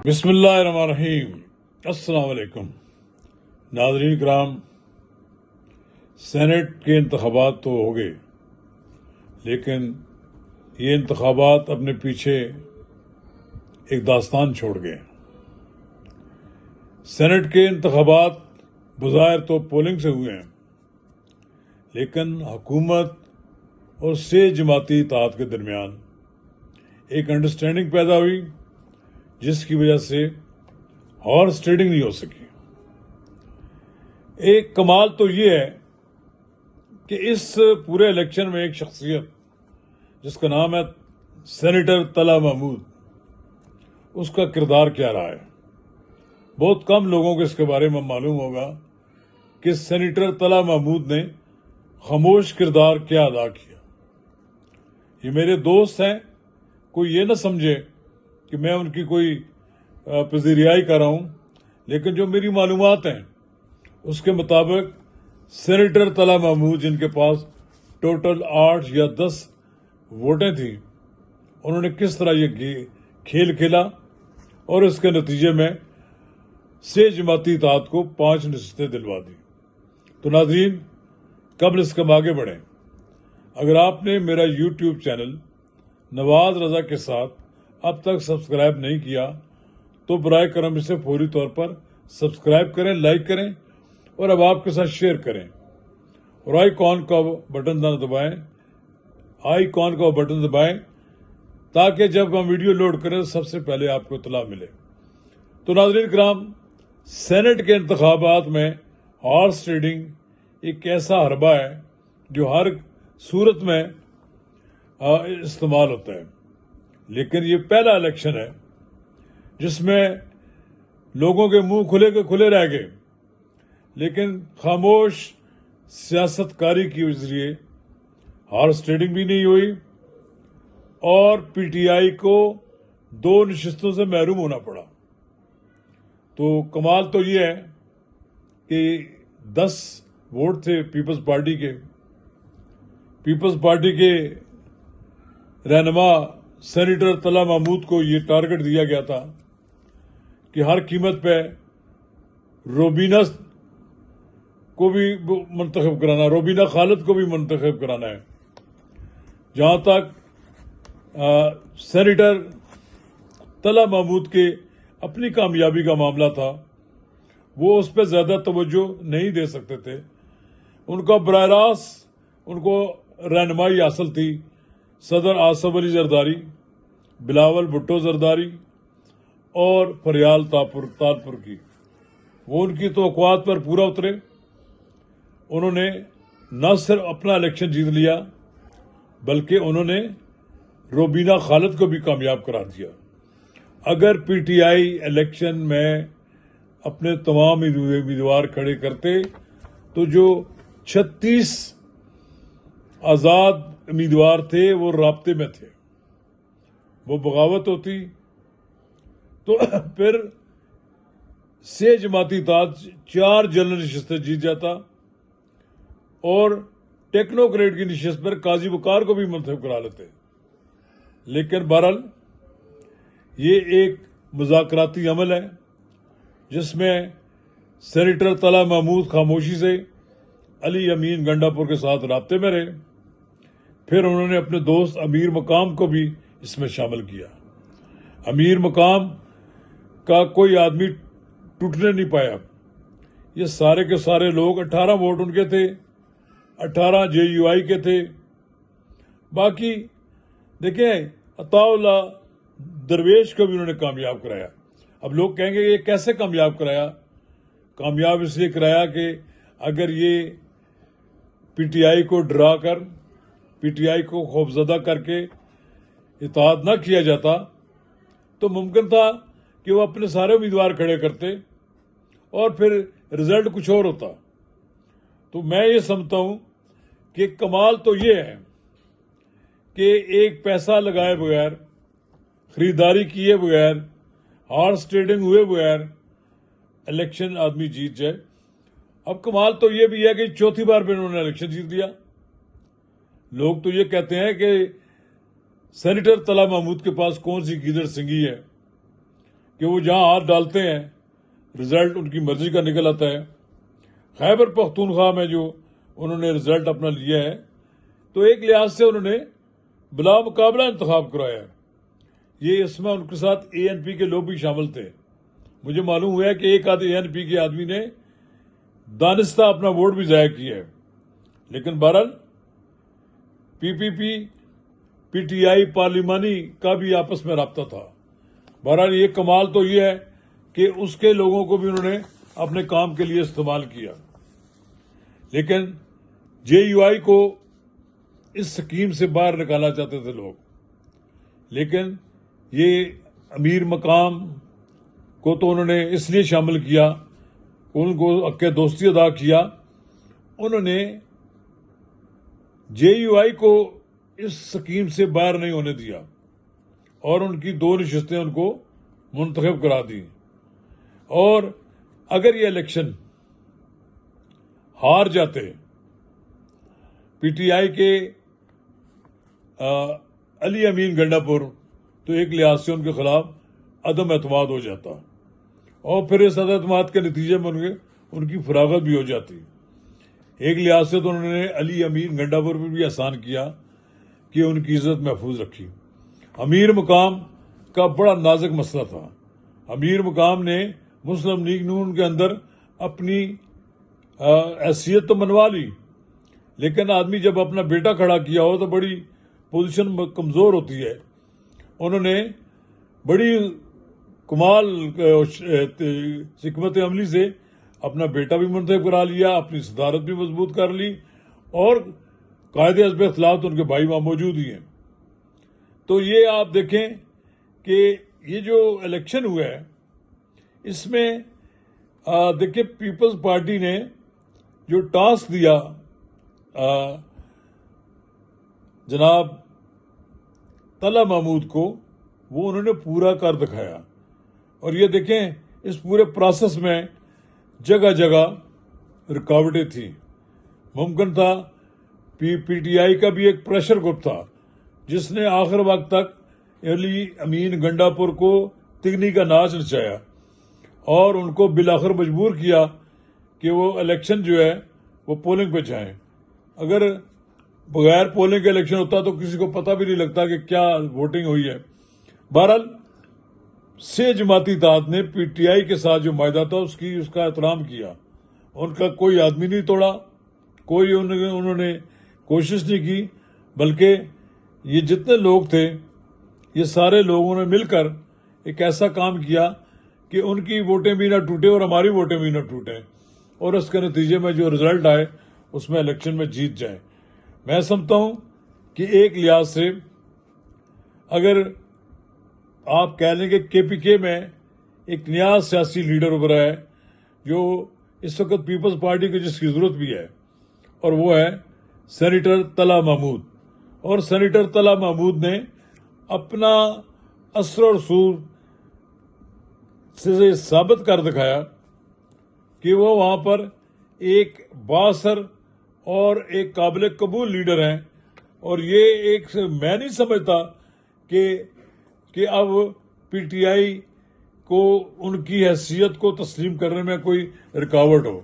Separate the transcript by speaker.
Speaker 1: بسم اللہ الرحمن الرحیم۔ السلام علیکم ناظرین کرام، سینٹ کے انتخابات تو ہو گئے، لیکن یہ انتخابات اپنے پیچھے ایک داستان چھوڑ گئے۔ سینٹ کے انتخابات بظاہر تو پولنگ سے ہوئے ہیں، لیکن حکومت اور سے جماعتی اتحاد کے درمیان ایک انڈرسٹینڈنگ پیدا ہوئی، جس کی وجہ سے ہارس ٹریڈنگ نہیں ہو سکی۔ ایک کمال تو یہ ہے کہ اس پورے الیکشن میں ایک شخصیت جس کا نام ہے سینیٹر طلحہ محمود، اس کا کردار کیا رہا ہے۔ بہت کم لوگوں کو اس کے بارے میں معلوم ہوگا کہ سینیٹر طلحہ محمود نے خاموش کردار کیا ادا کیا۔ یہ میرے دوست ہیں، کوئی یہ نہ سمجھے کہ میں ان کی کوئی پذیرائی کر رہا ہوں، لیکن جو میری معلومات ہیں اس کے مطابق سینیٹر طلحہ محمود، جن کے پاس ٹوٹل 8 یا 10 ووٹیں تھیں، انہوں نے کس طرح یہ کھیل کھیلا اور اس کے نتیجے میں سے جماعتی اتحاد کو 5 نشستیں دلوا دی۔ تو ناظرین، قبل اس کے آگے بڑھیں، اگر آپ نے میرا یوٹیوب چینل نواز رضا کے ساتھ اب تک سبسکرائب نہیں کیا تو برائے کرم اسے فوری طور پر سبسکرائب کریں، لائک کریں اور اب آپ کے ساتھ شیئر کریں، اور آئیکن کا بٹن دبائیں تاکہ جب ہم ویڈیو لوڈ کریں تو سب سے پہلے آپ کو اطلاع ملے۔ تو ناظرین کرام، سینٹ کے انتخابات میں ہارس ٹریڈنگ ایک ایسا حربہ ہے جو ہر صورت میں استعمال ہوتا ہے، لیکن یہ پہلا الیکشن ہے جس میں لوگوں کے منہ کھلے کے کھلے رہ گئے، لیکن خاموش سیاست کاری کے ذریعے ہارس ٹریڈنگ بھی نہیں ہوئی اور پی ٹی آئی کو 2 نشستوں سے محروم ہونا پڑا۔ تو کمال تو یہ ہے کہ 10 ووٹ تھے پیپلز پارٹی کے رہنما سینیٹر طلحہ محمود کو یہ ٹارگٹ دیا گیا تھا کہ ہر قیمت پہ روبینہ کو بھی منتخب کرانا، روبینہ خالد کو بھی منتخب کرانا ہے۔ جہاں تک سینیٹر طلحہ محمود کے اپنی کامیابی کا معاملہ تھا، وہ اس پہ زیادہ توجہ نہیں دے سکتے تھے۔ ان کا براہ راست ان کو رہنمائی حاصل تھی صدر آصف علی زرداری، بلاول بھٹو زرداری اور فریال تالپور کی۔ وہ ان کی توقعات پر پورا اترے۔ انہوں نے نہ صرف اپنا الیکشن جیت لیا بلکہ انہوں نے روبینہ خالد کو بھی کامیاب کرا دیا۔ اگر پی ٹی آئی الیکشن میں اپنے تمام امیدوار کھڑے کرتے تو جو 36 آزاد امیدوار تھے وہ رابطے میں تھے، وہ بغاوت ہوتی تو پھر سے جماعتی اتحاد 4 جنرل نشستیں جیت جاتا اور ٹیکنوکریٹ کی نشست پر قاضی وقار کو بھی منتخب کرا لیتے۔ لیکن بہرحال یہ ایک مذاکراتی عمل ہے جس میں سینیٹر طلحہ محمود خاموشی سے علی امین گنڈاپور کے ساتھ رابطے میں رہے۔ پھر انہوں نے اپنے دوست امیر مقام کو بھی اس میں شامل کیا۔ امیر مقام کا کوئی آدمی ٹوٹنے نہیں پایا۔ یہ سارے کے سارے لوگ 18 ووٹ ان کے تھے، 18 جے یو آئی کے تھے۔ باقی دیکھیں، عطا اللہ درویش کو بھی انہوں نے کامیاب کرایا۔ اب لوگ کہیں گے یہ کیسے کامیاب کرایا؟ کامیاب اس لیے کرایا کہ اگر یہ پی ٹی آئی کو ڈرا کر، پی ٹی آئی کو خوفزدہ کر کے اتحاد نہ کیا جاتا تو ممکن تھا کہ وہ اپنے سارے امیدوار کھڑے کرتے اور پھر رزلٹ کچھ اور ہوتا۔ تو میں یہ سمجھتا ہوں کہ کمال تو یہ ہے کہ ایک پیسہ لگائے بغیر، خریداری کیے بغیر، ہارس ٹریڈنگ ہوئے بغیر الیکشن آدمی جیت جائے۔ اب کمال تو یہ بھی ہے کہ 4تھی بار بھی انہوں نے الیکشن جیت لیا۔ لوگ تو یہ کہتے ہیں کہ سینیٹر طلحہ محمود کے پاس کون سی گیدڑ سنگھی ہے کہ وہ جہاں ہاتھ ڈالتے ہیں رزلٹ ان کی مرضی کا نکل آتا ہے. خیبر پختونخوا میں جو انہوں نے رزلٹ اپنا لیا ہے تو ایک لحاظ سے انہوں نے بلا مقابلہ انتخاب کرایا ہے. یہ اس میں ان کے ساتھ اے این پی کے لوگ بھی شامل تھے. مجھے معلوم ہوا ہے کہ ایک آدھے اے این پی کے آدمی نے دانستہ اپنا ووٹ بھی ضائع کیا ہے. لیکن بہرحال پی ٹی آئی پارلیمانی کا بھی آپس میں رابطہ تھا. بہرحال یہ کمال تو یہ ہے کہ اس کے لوگوں کو بھی انہوں نے اپنے کام کے لیے استعمال کیا. لیکن جے یو آئی کو اس سکیم سے باہر نکالنا چاہتے تھے لوگ. لیکن یہ امیر مقام کو تو انہوں نے اس لیے شامل کیا، ان کو حق دوستی ادا کیا. انہوں نے جے یو آئی کو اس سکیم سے باہر نہیں ہونے دیا اور ان کی 2 نشستیں ان کو منتخب کرا دی. اور اگر یہ الیکشن ہار جاتے پی ٹی آئی کے علی امین گنڈا پور تو ایک لحاظ سے ان کے خلاف عدم اعتماد ہو جاتا اور پھر اس عدم اعتماد کے نتیجے میں ان کی فراغت بھی ہو جاتی. ایک لحاظ سے تو انہوں نے علی امین گنڈا پور پر بھی احسان کیا کہ ان کی عزت محفوظ رکھی. امیر مقام کا بڑا نازک مسئلہ تھا. امیر مقام نے مسلم لیگ نون کے اندر اپنی حیثیت تو منوا لی، لیکن آدمی جب اپنا بیٹا کھڑا کیا ہو تو بڑی پوزیشن کمزور ہوتی ہے. انہوں نے بڑی کمال حکمت عملی سے اپنا بیٹا بھی منتخب کرا لیا، اپنی صدارت بھی مضبوط کر لی، اور قائد حزب اختلاف تو ان کے بھائی وہاں موجود ہی ہیں. تو یہ آپ دیکھیں کہ یہ جو الیکشن ہوا ہے اس میں دیکھیں پیپلز پارٹی نے جو ٹاسک دیا جناب طلحہ محمود کو وہ انہوں نے پورا کر دکھایا. اور یہ دیکھیں اس پورے پروسیس میں جگہ جگہ رکاوٹیں تھیں. ممکن تھا پی ٹی آئی کا بھی ایک پریشر گروپ تھا جس نے آخر وقت تک علی امین گنڈا پور کو تگنی کا ناچ نچایا اور ان کو بالآخر مجبور کیا کہ وہ الیکشن جو ہے وہ پولنگ پہ جائیں. اگر بغیر پولنگ کے الیکشن ہوتا تو کسی کو پتہ بھی نہیں لگتا کہ کیا ووٹنگ ہوئی ہے. بہرحال 6 جماعتی اتحاد نے پی ٹی آئی کے ساتھ جو معاہدہ تھا اس کا احترام کیا. ان کا کوئی آدمی نہیں توڑا، کوئی انہوں نے کوشش نہیں کی، بلکہ یہ جتنے لوگ تھے یہ سارے لوگوں نے مل کر ایک ایسا کام کیا کہ ان کی ووٹیں بھی نہ ٹوٹے اور ہماری ووٹیں بھی نہ ٹوٹیں، اور اس کے نتیجے میں جو رزلٹ آئے اس میں الیکشن میں جیت جائیں. میں سمجھتا ہوں کہ ایک لحاظ سے اگر آپ کہہ لیں کہ کے پی کے میں ایک نیا سیاسی لیڈر ابھرا ہے جو اس وقت پیپلز پارٹی کو جس کی ضرورت بھی ہے، اور وہ ہے سینیٹر طلحہ محمود. اور سینیٹر طلحہ محمود نے اپنا اثر و رسوخ سے ثابت کر دکھایا کہ وہ وہاں پر ایک بااثر اور ایک قابل قبول لیڈر ہیں. اور یہ ایک میں نہیں سمجھتا کہ اب پی ٹی آئی کو ان کی حیثیت کو تسلیم کرنے میں کوئی رکاوٹ ہو.